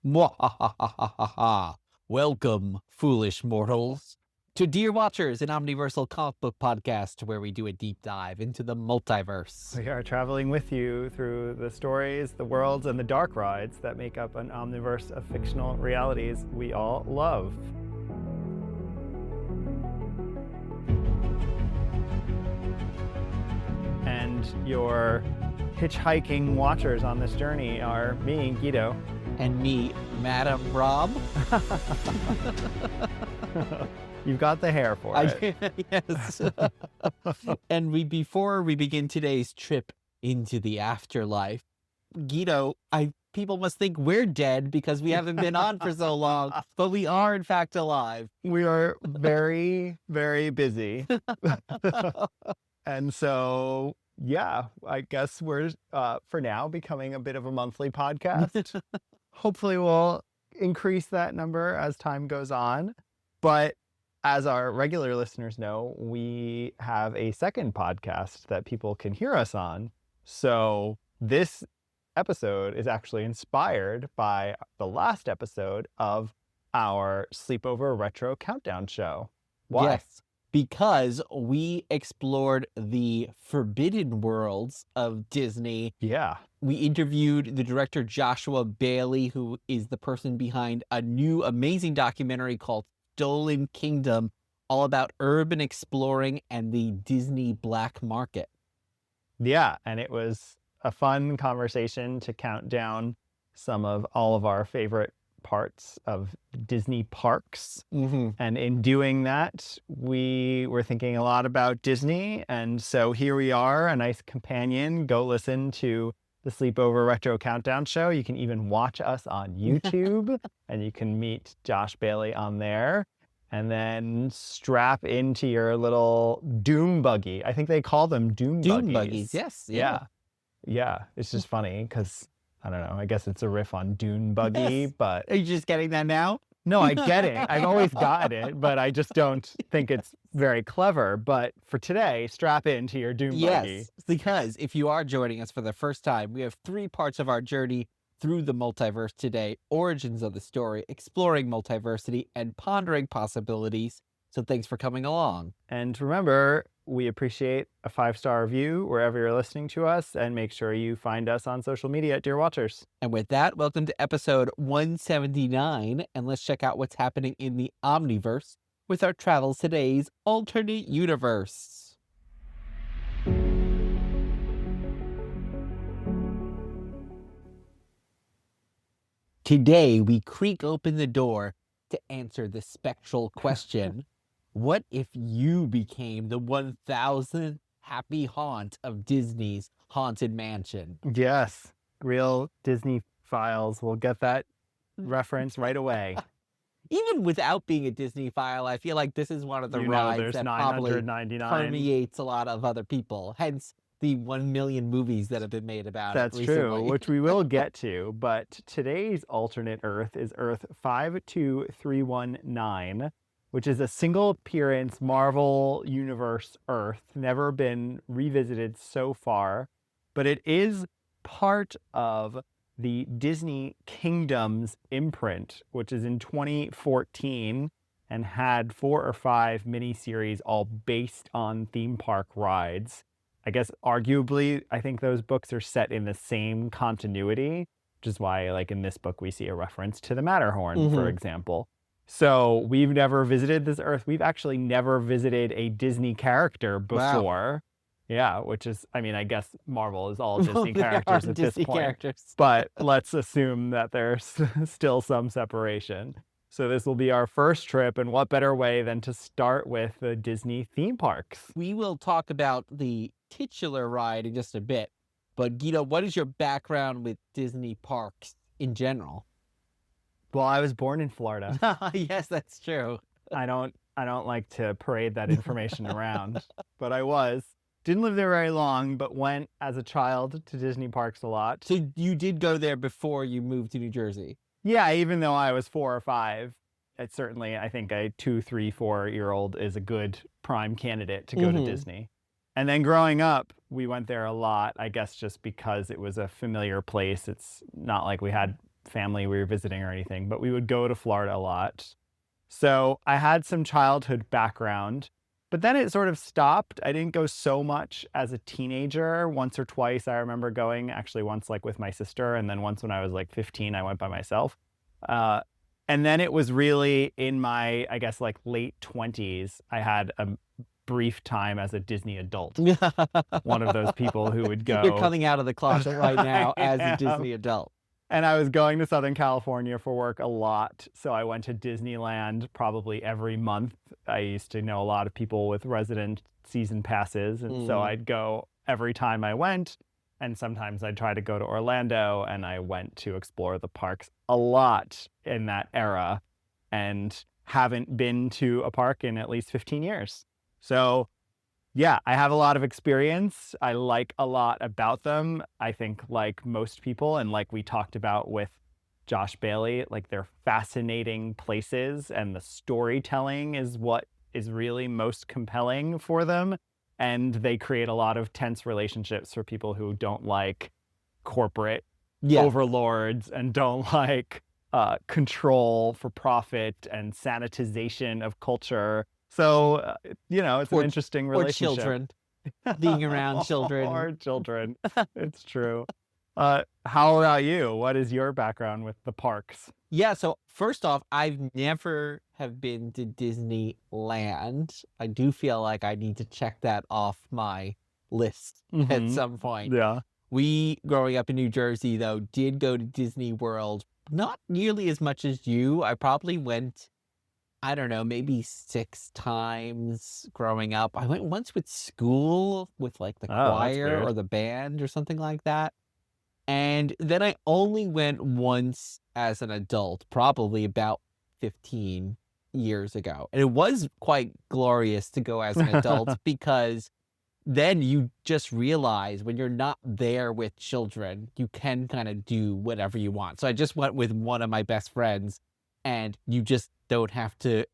Mwahahahaha. Welcome, foolish mortals, to Dear Watchers, an omniversal comic book podcast where we do a deep dive into the multiverse. We are traveling with you through the stories, the worlds, and the dark rides that make up an omniverse of fictional realities we all love. And your hitchhiking watchers on this journey are me, Guido. And me, Madam Rob. You've got the hair for it. Yes. And before we begin today's trip into the afterlife, Guido, people must think we're dead because we haven't been on for so long, but we are in fact alive. We are very, very busy. And so, yeah, I guess we're, for now, becoming a bit of a monthly podcast. Hopefully we'll increase that number as time goes on. But as our regular listeners know, we have a second podcast that people can hear us on. So this episode is actually inspired by the last episode of our Sleepover Retro Countdown show. Why? Yes, because we explored the forbidden worlds of Disney. Yeah. We interviewed the director Joshua Bailey, who is the person behind a new amazing documentary called Stolen Kingdom, all about urban exploring and the Disney black market. Yeah, and it was a fun conversation to count down some of all of our favorite parts of Disney parks. Mm-hmm. And in doing that, we were thinking a lot about Disney. And so here we are, a nice companion. Go listen to the Sleepover Retro Countdown show. You can even watch us on YouTube and you can meet Josh Bailey on there. And then strap into your little doom buggy. I think they call them doom buggies. Yes. Yeah. It's just funny because, I don't know, I guess it's a riff on Dune Buggy, Yes. but... Are you just getting that now? No, I get it. I've always got it, but I just don't think it's very clever. But for today, strap into your doom buggy. Yes, because if you are joining us for the first time, we have 3 parts of our journey through the multiverse today: origins of the story, exploring multiversity, and pondering possibilities. So thanks for coming along. And remember, we appreciate a 5-star review wherever you're listening to us, and make sure you find us on social media at Dear Watchers. And with that, welcome to episode 179, and let's check out what's happening in the omniverse with our Travels Today's alternate universe. Today, we creak open the door to answer the spectral question, what if you became the 1,000th happy haunt of Disney's Haunted Mansion? Yes, real Disney files will get that reference right away. Even without being a Disney file, I feel like this is one of the rides that probably 999. permeates a lot of other people. Hence the 1 million movies that have been made about it recently. That's true, which we will get to. But today's alternate Earth is Earth 52319, which is a single appearance Marvel Universe Earth, never been revisited so far. But it is part of the Disney Kingdoms imprint, which is in 2014 and had 4 or 5 miniseries all based on theme park rides. I guess arguably, I think those books are set in the same continuity, which is why, like in this book, we see a reference to the Matterhorn, for example. So we've never visited this Earth. We've actually never visited a Disney character before. Wow. Yeah, which is, I mean, I guess Marvel is all Disney characters at Disney this point. characters. But let's assume that there's still some separation. So this will be our first trip, and what better way than to start with the Disney theme parks? We will talk about the titular ride in just a bit. But Guido, what is your background with Disney parks in general? Well, I was born in Florida. Yes, that's true. I don't like to parade that information around, but I was. Didn't live there very long, but went as a child to Disney parks a lot. So you did go there before you moved to New Jersey? Yeah, even though I was 4 or 5, it's certainly, I think a 2, 3, 4-year-old is a good prime candidate to go to Disney. And then growing up, we went there a lot, I guess just because it was a familiar place. It's not like we had family we were visiting or anything, but we would go to Florida a lot. So I had some childhood background, but then it sort of stopped. I didn't go so much as a teenager. Once or twice I remember going, actually once like with my sister, and then once when I was like 15, I went by myself. And then it was really in my, I guess, like late 20s, I had a brief time as a Disney adult. One of those people who would go. You're coming out of the closet right now as a am. Disney adult. And I was going to Southern California for work a lot. So I went to Disneyland probably every month. I used to know a lot of people with resident season passes. And so I'd go every time I went. And sometimes I'd try to go to Orlando, and I went to explore the parks a lot in that era and haven't been to a park in at least 15 years. So yeah, I have a lot of experience. I like a lot about them. I think like most people, and like we talked about with Josh Bailey, like they're fascinating places, and the storytelling is what is really most compelling for them. And they create a lot of tense relationships for people who don't like corporate overlords and don't like control for profit and sanitization of culture. So, it's an interesting relationship. Or children. Being around children. Or children. It's true. How about you? What is your background with the parks? Yeah, so first off, I've never have been to Disneyland. I do feel like I need to check that off my list at some point. Yeah. We, growing up in New Jersey, though, did go to Disney World. Not nearly as much as you. I probably went, I don't know, maybe 6 times growing up. I went once with school, with like the choir or the band or something like that. And then I only went once as an adult, probably about 15 years ago. And it was quite glorious to go as an adult because then you just realize when you're not there with children, you can kind of do whatever you want. So I just went with one of my best friends, and you just don't have to,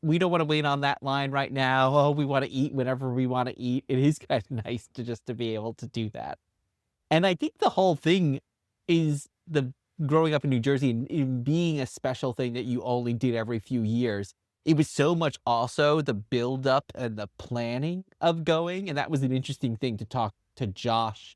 we don't want to wait on that line right now. Oh, we want to eat whenever we want to eat. It is kind of nice to be able to do that. And I think the whole thing is the growing up in New Jersey and being a special thing that you only did every few years. It was so much also the build up and the planning of going. And that was an interesting thing to talk to Josh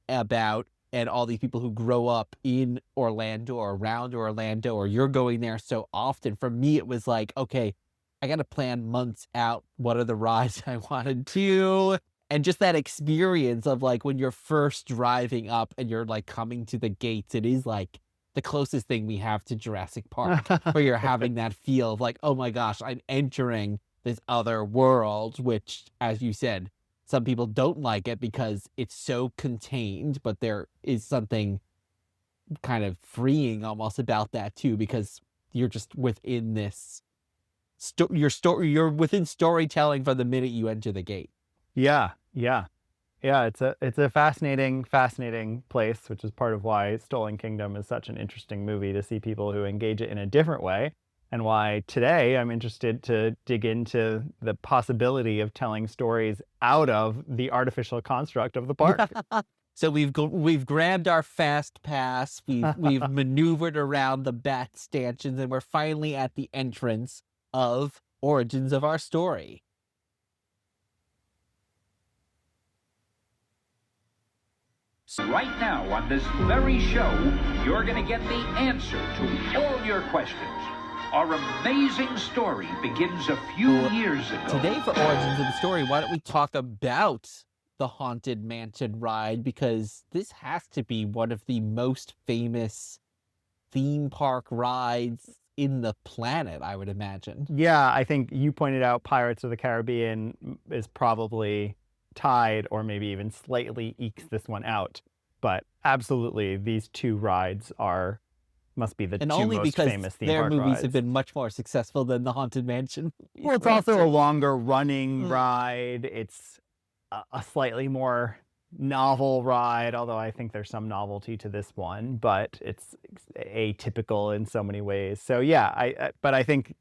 about, and all these people who grow up in Orlando or around Orlando, or you're going there so often. For me, it was like, okay, I got to plan months out. What are the rides I want to do? And just that experience of like when you're first driving up and you're like coming to the gates, it is like the closest thing we have to Jurassic Park, where you're having that feel of like, oh my gosh, I'm entering this other world, which, as you said, some people don't like it because it's so contained, but there is something kind of freeing almost about that too, because you're just within this, you're within storytelling from the minute you enter the gate. Yeah. It's a fascinating place, which is part of why Stolen Kingdom is such an interesting movie, to see people who engage it in a different way, and why today I'm interested to dig into the possibility of telling stories out of the artificial construct of the park. So we've grabbed our fast pass, we've maneuvered around the bat stanchions, and we're finally at the entrance of Origins of Our Story. Right now on this very show, you're going to get the answer to all your questions. Our amazing story begins a few years ago. Today for Origins of the Story, why don't we talk about the Haunted Mansion ride, because this has to be one of the most famous theme park rides in the planet, I would imagine. Yeah, I think you pointed out Pirates of the Caribbean is probably tied, or maybe even slightly ekes this one out. But absolutely, these two rides must be the two most famous theme park rides. Their movies have been much more successful than the Haunted Mansion. Well, it's also a longer running ride. It's a slightly more novel ride, although I think there's some novelty to this one, but it's atypical in so many ways. So yeah, but I think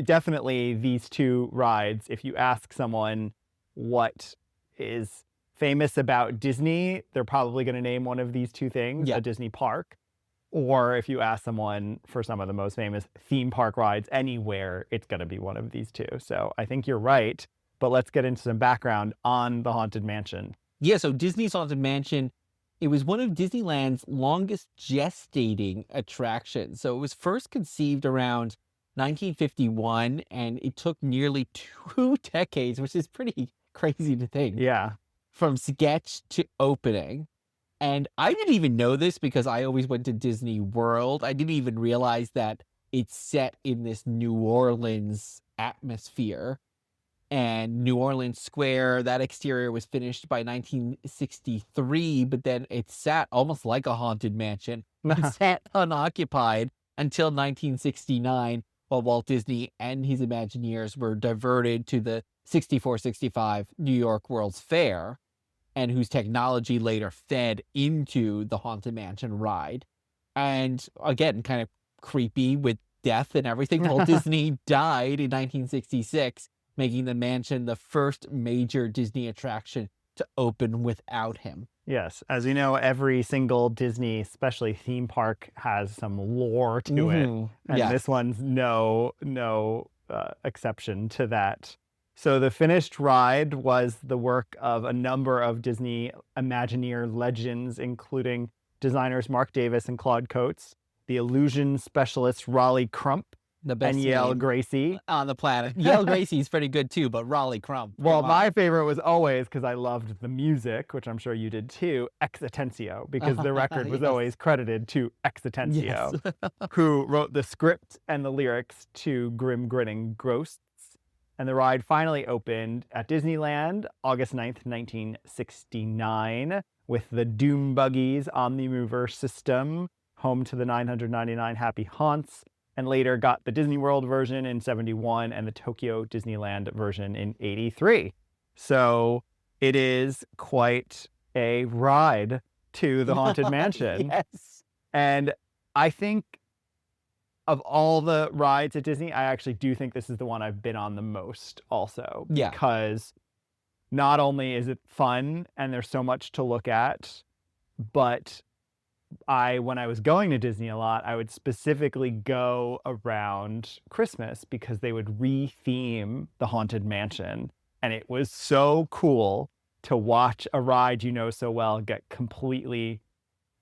definitely these two rides, if you ask someone what is famous about Disney, they're probably going to name one of these two things, a Disney park Or if you ask someone for some of the most famous theme park rides anywhere, it's going to be one of these two. So I think you're right. But let's get into some background on the Haunted Mansion. Yeah, so Disney's Haunted Mansion, it was one of Disneyland's longest gestating attractions. So it was first conceived around 1951, and it took nearly 2 decades, which is pretty crazy to think. Yeah. From sketch to opening. And I didn't even know this because I always went to Disney World. I didn't even realize that it's set in this New Orleans atmosphere. And New Orleans Square, that exterior was finished by 1963, but then it sat almost like a haunted mansion. It sat unoccupied until 1969, while Walt Disney and his Imagineers were diverted to the 64-65 New York World's Fair, and whose technology later fed into the Haunted Mansion ride. And again, kind of creepy with death and everything. Walt Disney died in 1966, making the mansion the first major Disney attraction to open without him. Yes. As you know, every single Disney, especially theme park, has some lore to it. And this one's no exception to that. So the finished ride was the work of a number of Disney Imagineer legends, including designers Mark Davis and Claude Coates, the illusion specialist Raleigh Crump, The best and Yale name Gracie. on the planet. Yale Gracie's pretty good too, but Raleigh Crump. Well, my favorite was always, because I loved the music, which I'm sure you did too, Ex Atencio, because the record was always credited to Ex Atencio, who wrote the script and the lyrics to Grim Grinning Ghosts. And the ride finally opened at Disneyland August 9th, 1969, with the Doom Buggies omniverse system, home to the 999 Happy Haunts, and later got the Disney World version in 71 and the Tokyo Disneyland version in 83. So it is quite a ride to the Haunted Mansion. Yes. And I think of all the rides at Disney, I actually do think this is the one I've been on the most also. Yeah. Because not only is it fun and there's so much to look at, but when I was going to Disney a lot, I would specifically go around Christmas because they would re-theme the Haunted Mansion. And it was so cool to watch a ride you know so well get completely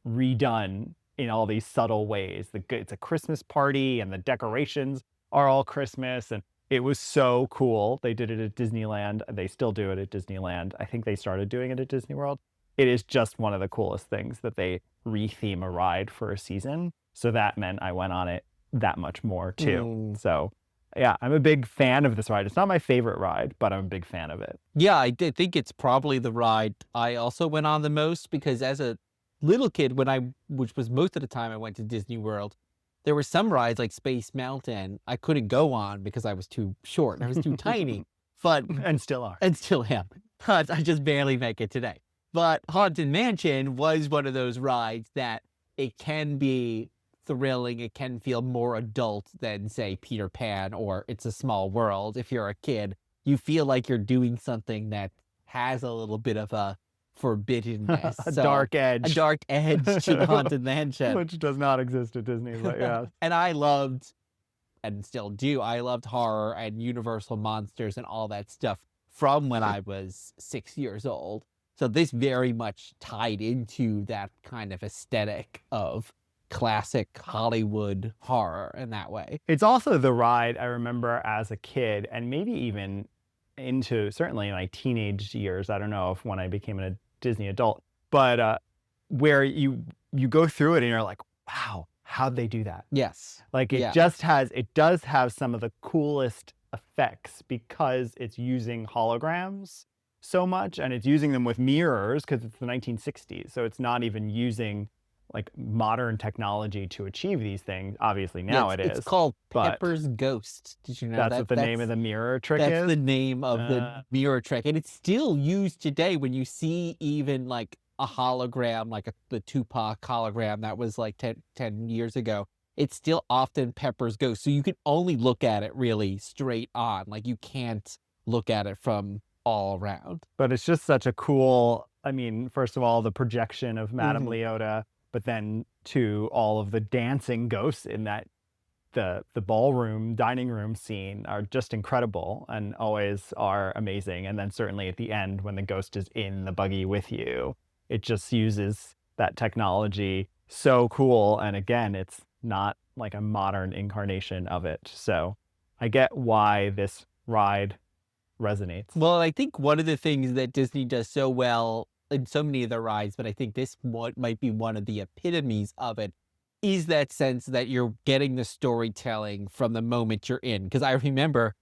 redone in all these subtle ways. It's a Christmas party and the decorations are all Christmas. And it was so cool. They did it at Disneyland. They still do it at Disneyland. I think they started doing it at Disney World. It is just one of the coolest things that they re-theme a ride for a season. So that meant I went on it that much more too. So yeah, I'm a big fan of this ride. It's not my favorite ride, but I'm a big fan of it. Yeah, I did think it's probably the ride I also went on the most, because as a little kid, which was most of the time I went to Disney World, there were some rides like Space Mountain I couldn't go on because I was too short. I was too tiny. But And still are. and still am. But I just barely make it today. But Haunted Mansion was one of those rides that it can be thrilling. It can feel more adult than, say, Peter Pan or It's a Small World. If you're a kid, you feel like you're doing something that has a little bit of a forbiddenness. A dark edge. A dark edge to the Haunted Mansion. Which does not exist at Disney, but yeah. And I loved, and still do, I loved horror and Universal monsters and all that stuff from when I was 6 years old. So this very much tied into that kind of aesthetic of classic Hollywood horror in that way. It's also the ride I remember as a kid, and maybe even into certainly my teenage years. I don't know if when I became a Disney adult, but where you go through it and you're like, wow, how'd they do that? Yes. Like it does have some of the coolest effects because it's using holograms so much, and it's using them with mirrors because it's the 1960s. So it's not even using like modern technology to achieve these things. Obviously now it is. It's called Pepper's Ghost. Did you know that? That's what the name of the mirror trick is? That's the name of the mirror trick. And it's still used today when you see even like a hologram, like the Tupac hologram that was like 10 years ago. It's still often Pepper's Ghost. So you can only look at it really straight on. Like you can't look at it from all around. But it's just such a cool, I mean, first of all, the projection of Madame Leota, but then to all of the dancing ghosts in that the ballroom, dining room scene are just incredible and always are amazing. And then certainly at the end when the ghost is in the buggy with you, it just uses that technology so cool. And again, it's not like a modern incarnation of it. So I get why this ride resonates. Well, I think one of the things that Disney does so well in so many of the rides, but I think this might be one of the epitomes of it, is that sense that you're getting the storytelling from the moment you're in. Because I remember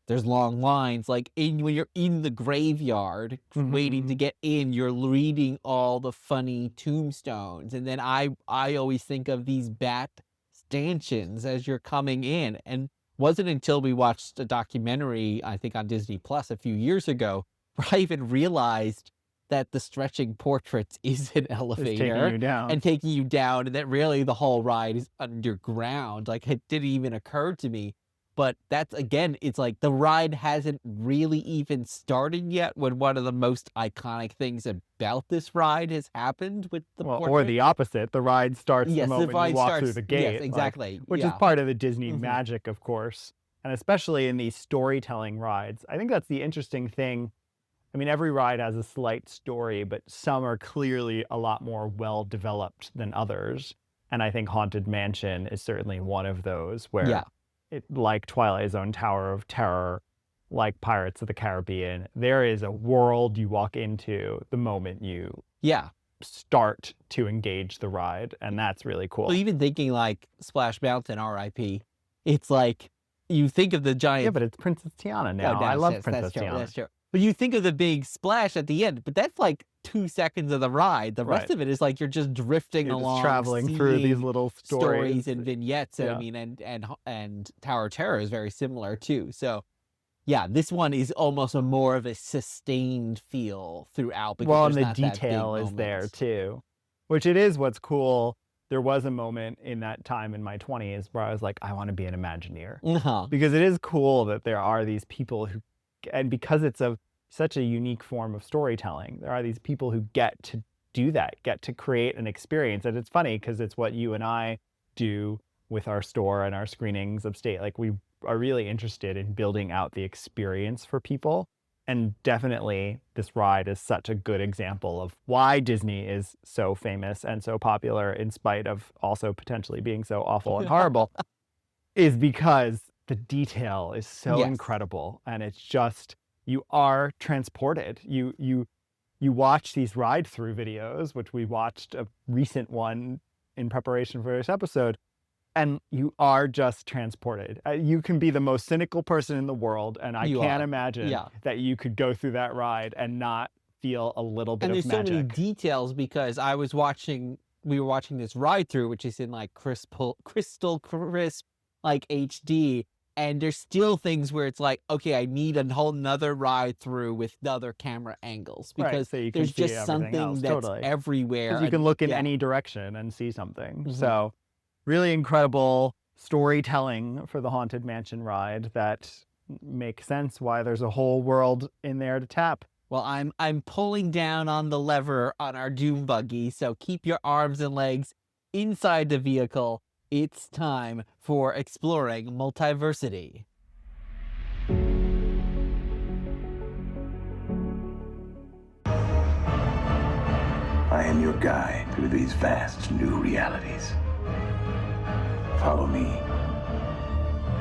there's long lines, like when you're in the graveyard waiting to get in, you're reading all the funny tombstones. And then I always think of these bat stanchions as you're coming in. And wasn't until we watched a documentary, I think on Disney Plus a few years ago, where I even realized that the stretching portraits is an elevator and taking you down, and that really the whole ride is underground. Like, it didn't even occur to me. But that's, again, it's like the ride hasn't really even started yet when one of the most iconic things about this ride has happened with the portrait. Or the opposite. The ride starts the moment you walk through the gate. Yes, exactly. Which is part of the Disney magic, of course. And especially in these storytelling rides. I think that's the interesting thing. I mean, every ride has a slight story, but some are clearly a lot more well-developed than others. And I think Haunted Mansion is certainly one of those where, like Twilight Zone Tower of Terror, like Pirates of the Caribbean, there is a world you walk into the moment you start to engage the ride. And that's really cool. Well, even thinking like Splash Mountain, R.I.P., it's like you think of the giant... Yeah, but it's Princess Tiana now. I love Princess Tiana. That's true. But you think of the big splash at the end, but that's like 2 seconds of the ride. The rest of it is like you're just drifting along, just traveling through these little stories and vignettes. I mean, and Tower of Terror is very similar too. So, yeah, this one is almost more of a sustained feel throughout. Well, and the detail is there too, which it is what's cool. There was a moment in that time in my 20s where I was like, I want to be an Imagineer. Because it is cool that there are these people who, and because it's such a unique form of storytelling, there are these people who get to do that, get to create an experience. And it's funny because it's what you and I do with our store and our screenings of state. Like, we are really interested in building out the experience for people. And definitely this ride is such a good example of why Disney is so famous and so popular, in spite of also potentially being so awful and horrible, is because the detail is so incredible. And it's just, you are transported. You watch these ride through videos, which we watched a recent one in preparation for this episode, and you are just transported. You can be the most cynical person in the world, and I can't imagine that you could go through that ride and not feel a little bit of magic. And there's so many details, because we were watching this ride through, which is in like crystal crisp, like HD. And there's still things where it's like, okay, I need a whole nother ride through with other camera angles, because so there's just something that's everywhere. You can look in any direction and see something. So really incredible storytelling for the Haunted Mansion ride that makes sense why there's a whole world in there to tap. Well, I'm pulling down on the lever on our Doom buggy, so keep your arms and legs inside the vehicle. It's time for exploring multiversity. I am your guide through these vast new realities. Follow me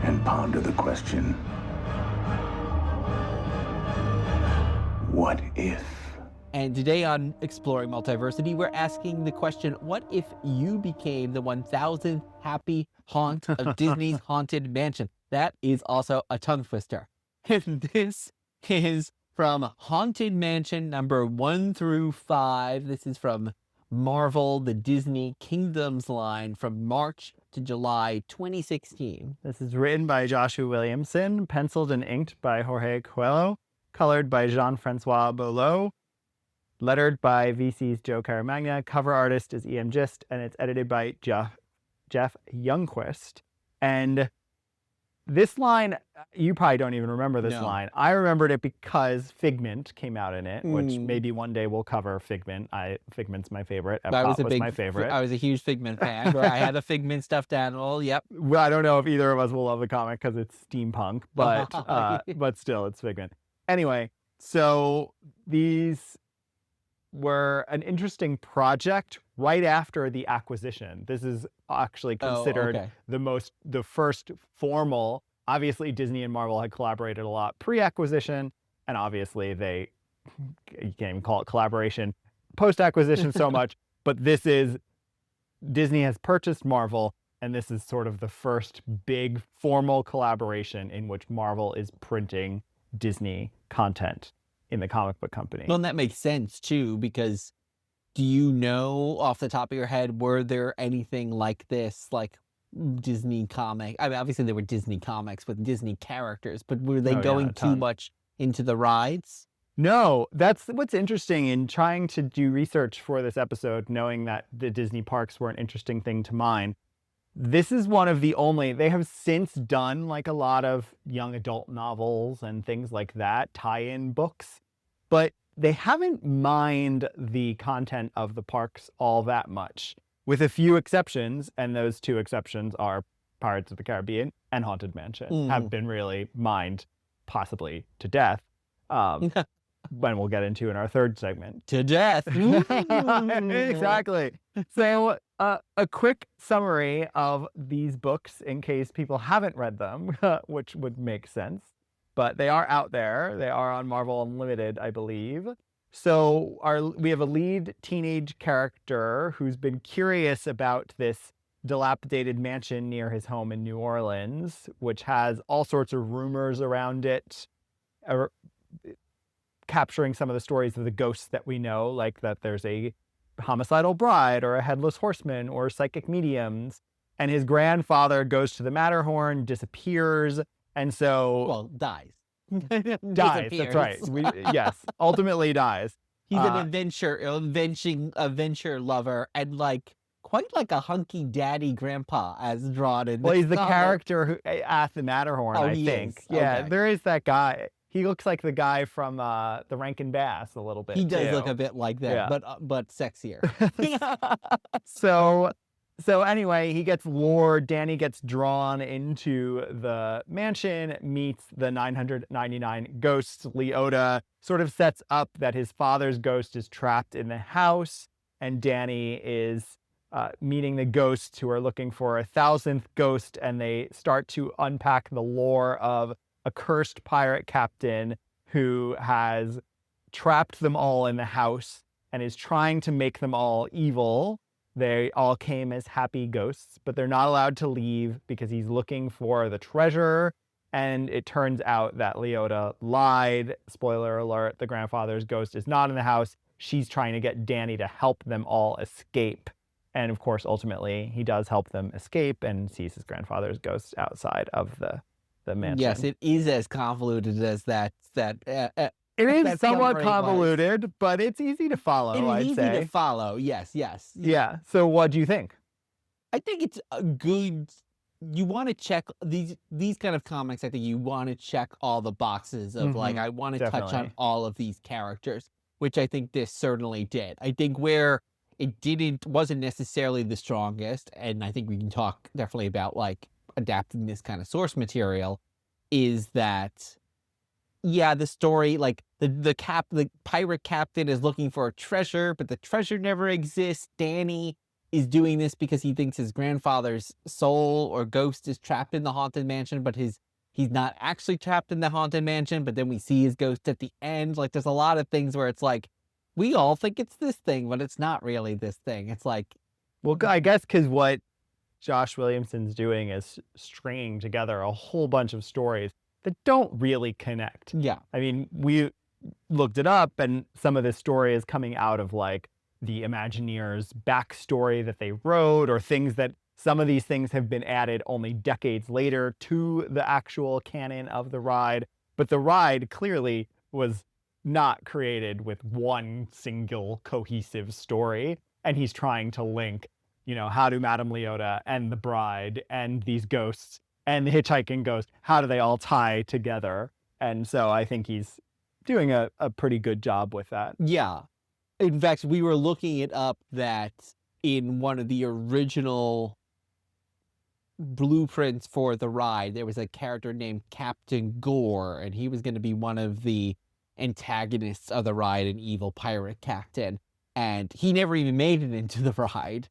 and ponder the question, what if? And today on Exploring Multiversity, we're asking the question, what if you became the 1,000th happy haunt of Disney's Haunted Mansion? That is also a tongue twister. And this is from Haunted Mansion number 1 through 5. This is from Marvel, the Disney Kingdoms line from March to July 2016. This is written by Joshua Williamson, penciled and inked by Jorge Coelho, colored by Jean-Francois Beaulieu, lettered by VC's Joe Caramagna, cover artist is E.M. Gist, and it's edited by Jeff Youngquist. And This line, you probably don't even remember this No. line. I remembered it because Figment came out in it, which Mm. maybe one day we'll cover Figment. Figment's my favorite. I was Epcot was my favorite. I was a huge Figment fan. I had a Figment stuffed animal. Yep. Well, I don't know if either of us will love the comic because it's steampunk, but still, it's Figment. Anyway, so these were an interesting project right after the acquisition. This is actually considered the first formal. Obviously, Disney and Marvel had collaborated a lot pre-acquisition, and obviously you can't even call it collaboration post-acquisition so much, but Disney has purchased Marvel, and this is sort of the first big formal collaboration in which Marvel is printing Disney content in the comic book company. Well, and that makes sense too, because do you know off the top of your head, were there anything like this, like Disney comic? I mean, obviously there were Disney comics with Disney characters, but were they going too much into the rides? No, that's what's interesting in trying to do research for this episode, knowing that the Disney parks were an interesting thing to mine. This is one of the only, they have since done like a lot of young adult novels and things like that, tie-in books, but they haven't mined the content of the parks all that much, with a few exceptions, and those two exceptions are Pirates of the Caribbean and Haunted Mansion, have been really mined, possibly to death. When we'll get into in our third segment. To death. Exactly. So a quick summary of these books in case people haven't read them, which would make sense. But they are out there. They are on Marvel Unlimited, I believe. So we have a lead teenage character who's been curious about this dilapidated mansion near his home in New Orleans, which has all sorts of rumors around it, capturing some of the stories of the ghosts that we know, like that there's a homicidal bride or a headless horseman or psychic mediums. And his grandfather goes to the Matterhorn, disappears, and so... Well, dies. Dies, that's right. Yes, ultimately dies. He's an adventure lover, and like quite like a hunky daddy grandpa as drawn in. Well, he's the character who at the Matterhorn, I think. Yeah, there is that guy. He looks like the guy from the Rankin Bass a little bit. He does look a bit like that, but sexier. So anyway, he gets lured. Danny gets drawn into the mansion, meets the 999 ghosts. Leota sort of sets up that his father's ghost is trapped in the house, and Danny is meeting the ghosts who are looking for a 1,000th ghost, and they start to unpack the lore of a cursed pirate captain who has trapped them all in the house and is trying to make them all evil. They all came as happy ghosts, but they're not allowed to leave because he's looking for the treasure. And it turns out that Leota lied. Spoiler alert, the grandfather's ghost is not in the house. She's trying to get Danny to help them all escape. And of course, ultimately, he does help them escape and sees his grandfather's ghost outside of the mansion. Yes, it is as convoluted as that. It is somewhat convoluted, but it's easy to follow, I'd say. It's easy to follow, yes. Yeah, so what do you think? I think it's a good... You want to check these kind of comics, I think you want to check all the boxes of like, I want to touch on all of these characters, which I think this certainly did. I think where it wasn't necessarily the strongest, and I think we can talk definitely about like adapting this kind of source material, is that... Yeah, the story, like the pirate captain is looking for a treasure, but the treasure never exists. Danny is doing this because he thinks his grandfather's soul or ghost is trapped in the haunted mansion, but he's not actually trapped in the haunted mansion. But then we see his ghost at the end. Like, there's a lot of things where it's like, we all think it's this thing, but it's not really this thing. It's like... Well, I guess because what Josh Williamson's doing is stringing together a whole bunch of stories that don't really connect. Yeah. I mean, we looked it up, and some of this story is coming out of like the Imagineers' backstory that they wrote, or things that some of these things have been added only decades later to the actual canon of the ride. But the ride clearly was not created with one single cohesive story. And he's trying to link, how do Madame Leota and the bride and these ghosts And the hitchhiking goes, how do they all tie together? And so I think he's doing a pretty good job with that. Yeah. In fact, we were looking it up that in one of the original blueprints for the ride, there was a character named Captain Gore, and he was going to be one of the antagonists of the ride, an evil pirate captain. And he never even made it into the ride.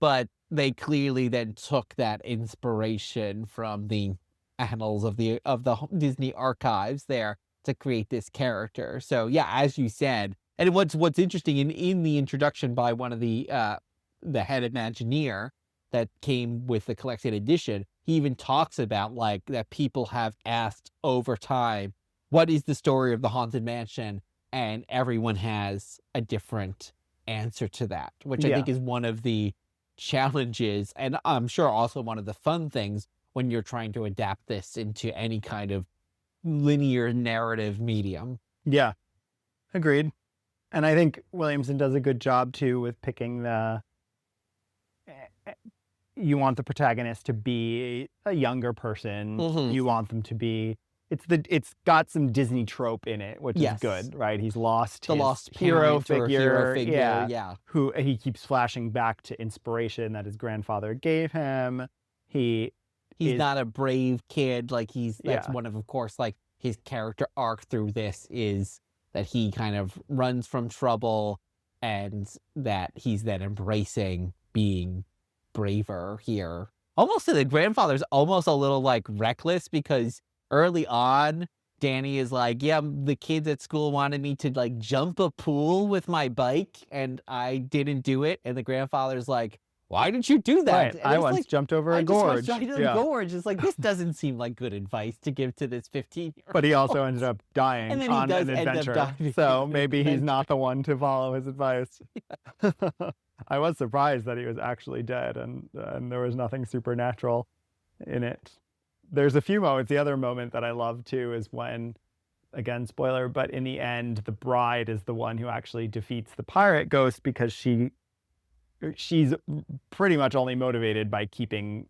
But they clearly then took that inspiration from the annals of the Disney archives there to create this character. So yeah, as you said, and what's interesting in the introduction by one of the head Imagineer that came with the collected edition, he even talks about like that people have asked over time, what is the story of the Haunted Mansion? And everyone has a different answer to that, which I think is one of the challenges, and I'm sure also one of the fun things when you're trying to adapt this into any kind of linear narrative medium. Yeah, agreed. And I think Williamson does a good job too with picking you want the protagonist to be a younger person. You want them to be, it's got some Disney trope in it, which is good, right? He's lost the his lost hero figure, yeah, who he keeps flashing back to inspiration that his grandfather gave him. He's not a brave kid. Like that's one of course, like his character arc through this is that he kind of runs from trouble and that he's then embracing being braver here. Almost the grandfather's almost a little like reckless because early on, Danny is like, yeah, the kids at school wanted me to like jump a pool with my bike and I didn't do it. And the grandfather's like, why didn't you do that? Right. I once jumped over a gorge. I just gorge. It's like, this doesn't seem like good advice to give to this 15-year-old. But he also ended up dying on an adventure. So maybe he's not the one to follow his advice. I was surprised that he was actually dead and there was nothing supernatural in it. There's a few moments. The other moment that I love too is when, again, spoiler, but in the end, the bride is the one who actually defeats the pirate ghost because she's pretty much only motivated by keeping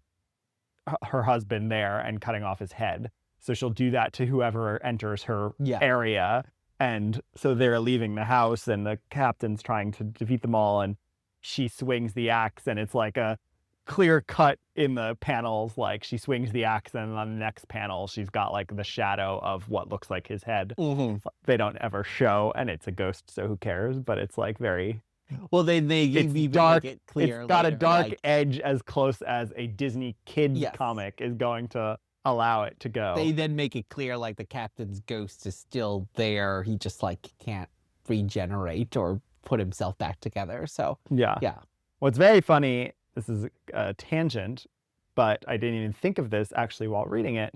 her husband there and cutting off his head. So she'll do that to whoever enters her area. And so they're leaving the house and the captain's trying to defeat them all. And she swings the axe and it's like a clear cut in the panels, like she swings the axe and on the next panel she's got like the shadow of what looks like his head. They don't ever show, and it's a ghost, so who cares, but it's like very well, they even dark, make it clear it's got later, a dark like, edge as close as a Disney kid comic is going to allow it to go. They then make it clear like the captain's ghost is still there, he just like can't regenerate or put himself back together. So yeah. What's very funny, this is a tangent, but I didn't even think of this actually while reading it.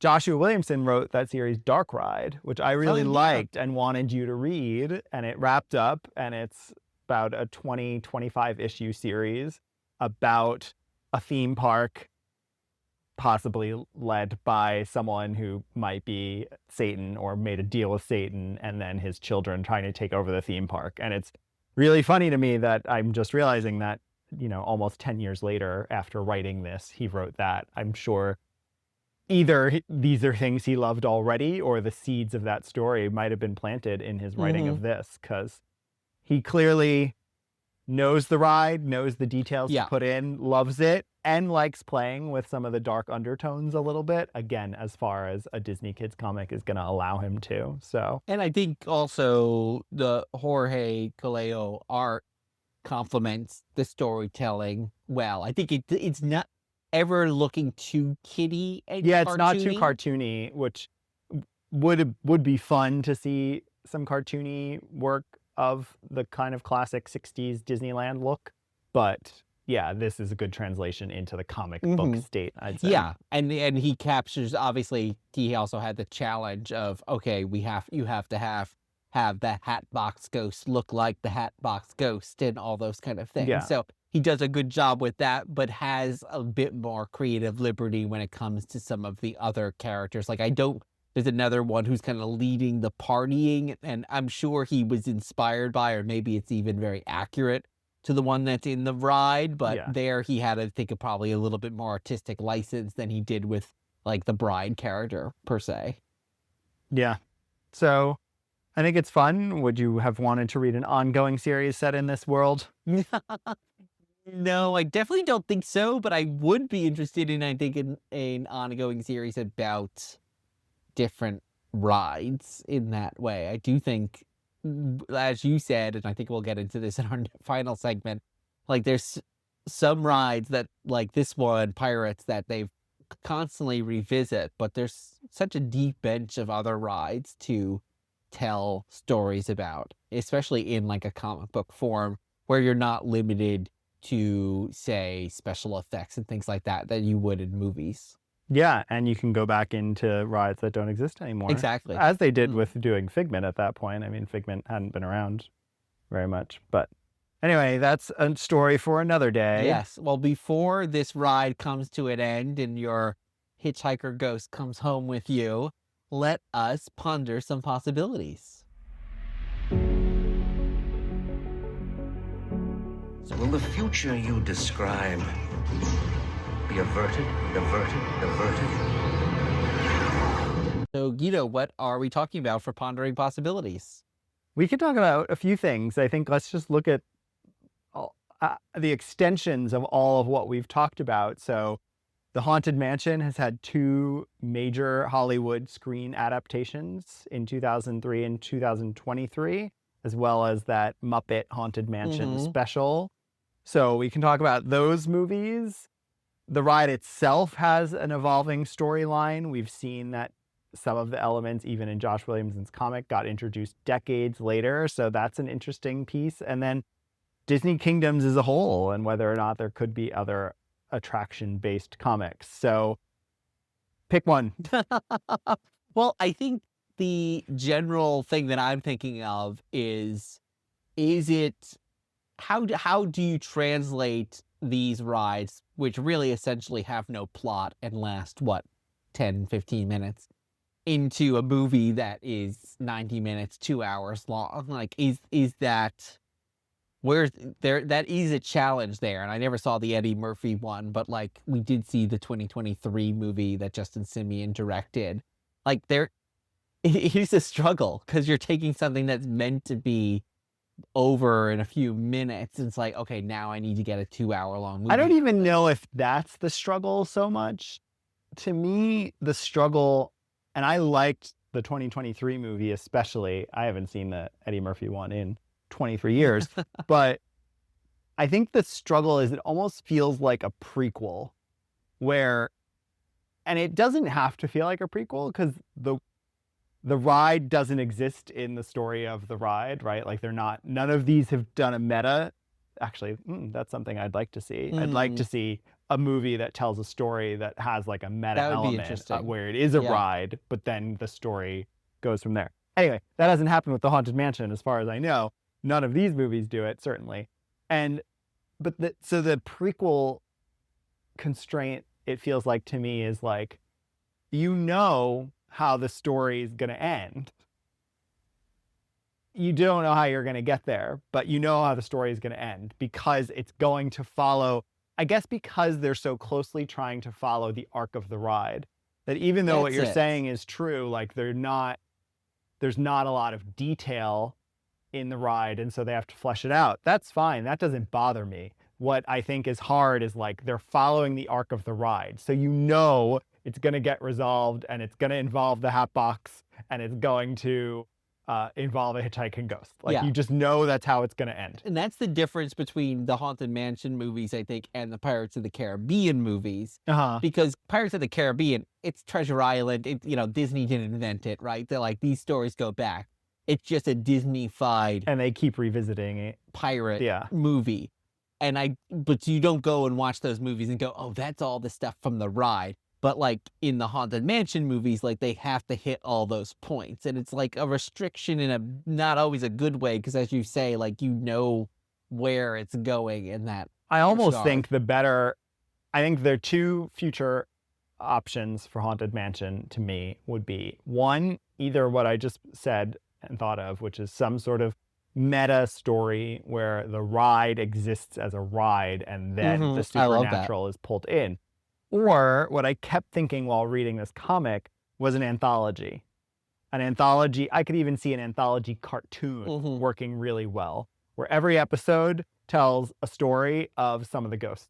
Joshua Williamson wrote that series Dark Ride, which I really liked and wanted you to read. And it wrapped up, and it's about a 25 issue series about a theme park, possibly led by someone who might be Satan or made a deal with Satan, and then his children trying to take over the theme park. And it's really funny to me that I'm just realizing that, you know, almost 10 years later after writing this, he wrote that. I'm sure either these are things he loved already or the seeds of that story might have been planted in his writing of this, because he clearly knows the ride, knows the details to put in, loves it, and likes playing with some of the dark undertones a little bit, again, as far as a Disney kids comic is going to allow him to. So, and I think also the Jorge Caleo art complements the storytelling well. I think it's not ever looking too kiddie and cartoony. It's not too cartoony, which would be fun to see some cartoony work of the kind of classic 60s Disneyland look. But yeah, this is a good translation into the comic book state, I'd say. Yeah, and he captures, obviously, he also had the challenge of, okay, you have to have the Hatbox Ghost look like the Hatbox Ghost and all those kind of things. Yeah. So he does a good job with that, but has a bit more creative liberty when it comes to some of the other characters. Like there's another one who's kind of leading the partying, and I'm sure he was inspired by, or maybe it's even very accurate, to the one that's in the ride, but Yeah. there he had, I think, probably a little bit more artistic license than he did with like the bride character per se. Yeah. So I think it's fun. Would you have wanted to read an ongoing series set in this world? No, I definitely don't think so, but I would be interested in, I think, in an ongoing series about different rides in that way. I do think, as you said, and I think we'll get into this in our final segment, like there's some rides that, like this one, Pirates, that they've constantly revisit, but there's such a deep bench of other rides to tell stories about, especially in like a comic book form where you're not limited to, say, special effects and things like that you would in movies. Yeah, and you can go back into rides that don't exist anymore. Exactly. As they did with doing Figment at that point. I mean, Figment hadn't been around very much. But anyway, that's a story for another day. Yes. Well, before this ride comes to an end and your hitchhiker ghost comes home with you, let us ponder some possibilities. Will the future you describe be averted, averted? So, Guido, what are we talking about for pondering possibilities? We could talk about a few things. I think let's just look at the extensions of all of what we've talked about. So the Haunted Mansion has had 2 major Hollywood screen adaptations in 2003 and 2023, as well as that Muppet Haunted Mansion special. So we can talk about those movies. The ride itself has an evolving storyline. We've seen that some of the elements, even in Josh Williamson's comic, got introduced decades later. So that's an interesting piece. And then Disney Kingdoms as a whole, and whether or not there could be other attraction-based comics. So pick one. Well, I think the general thing that I'm thinking of is it, how do you translate these rides, which really essentially have no plot and last, 10, 15 minutes, into a movie that is 90 minutes, 2 hours long? Like, is that, where's there, that is a challenge there. And I never saw the Eddie Murphy one, but like we did see the 2023 movie that Justin Simien directed. Like it is a struggle because you're taking something that's meant to be over in a few minutes. It's like, okay, now I need to get a 2-hour-long movie. I don't even know if that's the struggle so much. To me, the struggle, and I liked the 2023 movie especially. I haven't seen the Eddie Murphy one in 23 years, but I think the struggle is it almost feels like a prequel where, and it doesn't have to feel like a prequel because the ride doesn't exist in the story of the ride, right? Like none of these have done a meta. Actually, that's something I'd like to see. I'd like to see a movie that tells a story that has like a meta element where it is a ride, but then the story goes from there. Anyway, that hasn't happened with the Haunted Mansion as far as I know. None of these movies do it, certainly. So the prequel constraint, it feels like to me, is like, you know how the story is going to end. You don't know how you're going to get there, but you know how the story is going to end because it's going to follow, I guess because they're so closely trying to follow the arc of the ride, that even though what you're saying is true, like there's not a lot of detail in the ride, and so they have to flesh it out. That's fine. That doesn't bother me. What I think is hard is like they're following the arc of the ride. So you know it's going to get resolved, and it's going to involve the hat box, and it's going to involve a hitchhiking ghost. Like you just know that's how it's going to end. And that's the difference between the Haunted Mansion movies, I think, and the Pirates of the Caribbean movies. Because Pirates of the Caribbean, it's Treasure Island. Disney didn't invent it, right? They're like, these stories go back. It's just a Disney-fied, and they keep revisiting it, pirate movie. But you don't go and watch those movies and go, oh, that's all the stuff from the ride. But like in the Haunted Mansion movies, like they have to hit all those points. And it's like a restriction in a not always a good way. Because as you say, like, you know where it's going in that. I almost think I think there are 2 future options for Haunted Mansion to me would be, one, either what I just said and thought of, which is some sort of meta story where the ride exists as a ride and then the I love that. supernatural is pulled in. Or what I kept thinking while reading this comic was an anthology. An anthology, I could even see an anthology cartoon working really well, where every episode tells a story of some of the ghosts.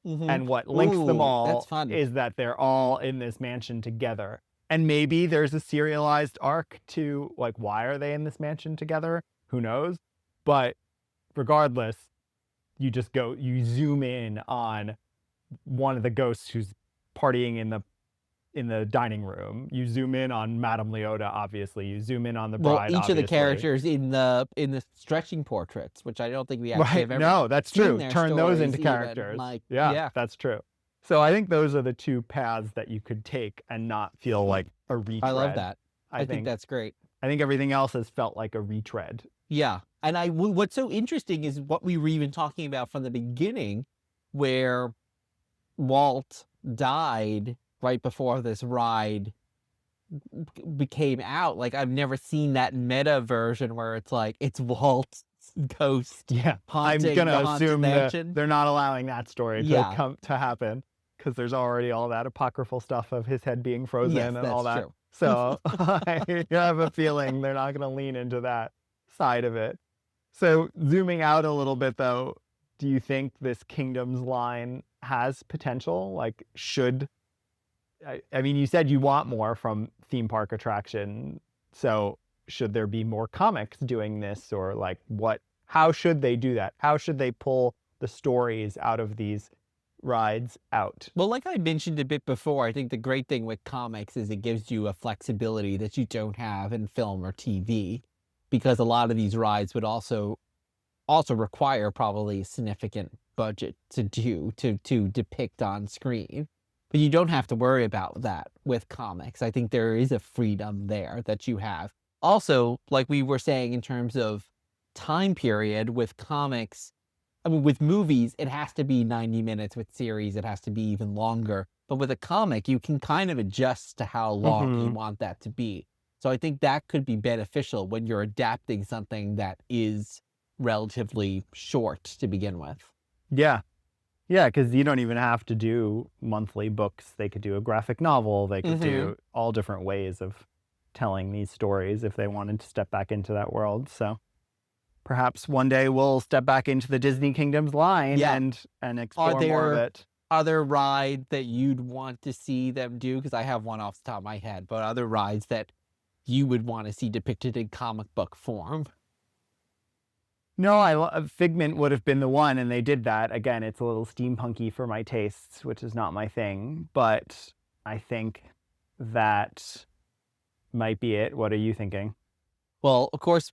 And what links them all is that they're all in this mansion together. And maybe there's a serialized arc to, like, why are they in this mansion together? Who knows? But regardless, you zoom in on one of the ghosts who's partying in the dining room. You zoom in on Madame Leota, obviously. You zoom in on the bride, each obviously. of the characters in the stretching portraits, which I don't think we actually have ever No, that's seen true. their Turn those into stories characters. even, like, yeah, that's true. So I think those are the two paths that you could take and not feel like a retread. I love that. I think that's great. I think everything else has felt like a retread. Yeah. And what's so interesting is what we were even talking about from the beginning, where Walt died right before this ride became out. Like, I've never seen that meta version where it's like, it's Walt's ghost. Yeah. I'm going to assume that they're not allowing that story to happen, because there's already all that apocryphal stuff of his head being frozen and all that. True. So I have a feeling they're not going to lean into that side of it. So zooming out a little bit, though, do you think this Kingdoms line has potential? Like, I mean, you said you want more from theme park attraction. So should there be more comics doing this, or like how should they do that? How should they pull the stories out of these rides out? Well, like I mentioned a bit before, I think the great thing with comics is it gives you a flexibility that you don't have in film or TV, because a lot of these rides would also require probably a significant budget to depict on screen. But you don't have to worry about that with comics. I think there is a freedom there that you have. Also, like we were saying in terms of time period with comics, I mean, with movies, it has to be 90 minutes. With series, it has to be even longer. But with a comic, you can kind of adjust to how long you want that to be. So I think that could be beneficial when you're adapting something that is relatively short to begin with. Yeah. Yeah, because you don't even have to do monthly books. They could do a graphic novel. They could do all different ways of telling these stories if they wanted to step back into that world. So perhaps one day we'll step back into the Disney Kingdoms line and explore more of it. Other rides that you'd want to see them do? Because I have one off the top of my head, but other rides that you would want to see depicted in comic book form? No, Figment would have been the one, and they did that. Again, it's a little steampunky for my tastes, which is not my thing, but I think that might be it. What are you thinking? Well, of course,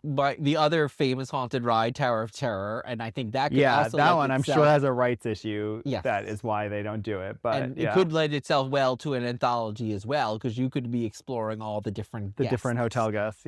but the other famous haunted ride, Tower of Terror, and I think that could also that one I'm sure has a rights issue. Yes. That is why they don't do it. But and it could lend itself well to an anthology as well, because you could be exploring all the different different hotel guests,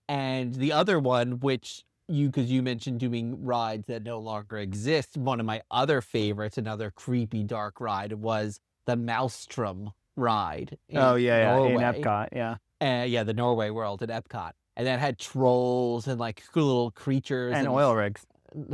and the other one, which because you mentioned doing rides that no longer exist, one of my other favorites, another creepy dark ride, was the Maelstrom ride. In Epcot, the Norway World at Epcot. And that had trolls and like little creatures. And oil rigs.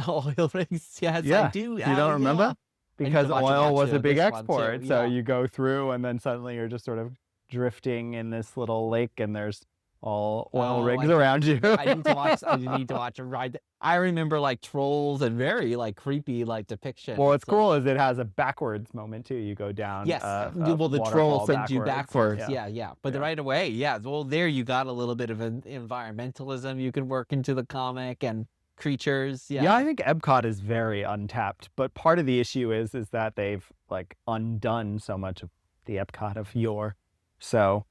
Oil rigs, yes, I do. You don't remember? Yeah. Because oil was a big export. Too, so you go through and then suddenly you're just sort of drifting in this little lake and there's all oil rigs around you. I need to watch a ride. I remember like trolls and very like creepy like depictions. Well, what's cool is it has a backwards moment too. You go down. Yes. Well, the troll sends you backwards. Yeah. But right away, well, there you got a little bit of an environmentalism you can work into the comic and creatures. Yeah, I think Epcot is very untapped. But part of the issue is that they've like undone so much of the Epcot of yore. So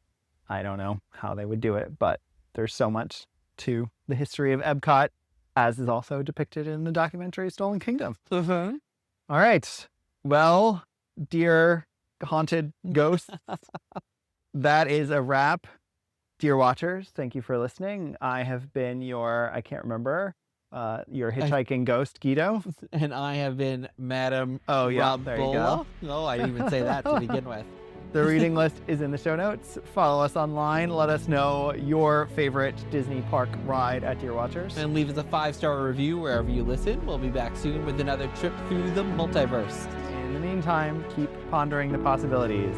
I don't know how they would do it, but there's so much to the history of Epcot, as is also depicted in the documentary Stolen Kingdom. All right. Well, dear haunted ghosts, that is a wrap. Dear watchers, thank you for listening. I have been your hitchhiking ghost, Guido. And I have been Madam There you go. No, I didn't even say that to begin with. The reading list is in the show notes. Follow us online. Let us know your favorite Disney park ride at Dear Watchers. And leave us a 5-star review wherever you listen. We'll be back soon with another trip through the multiverse. In the meantime, keep pondering the possibilities.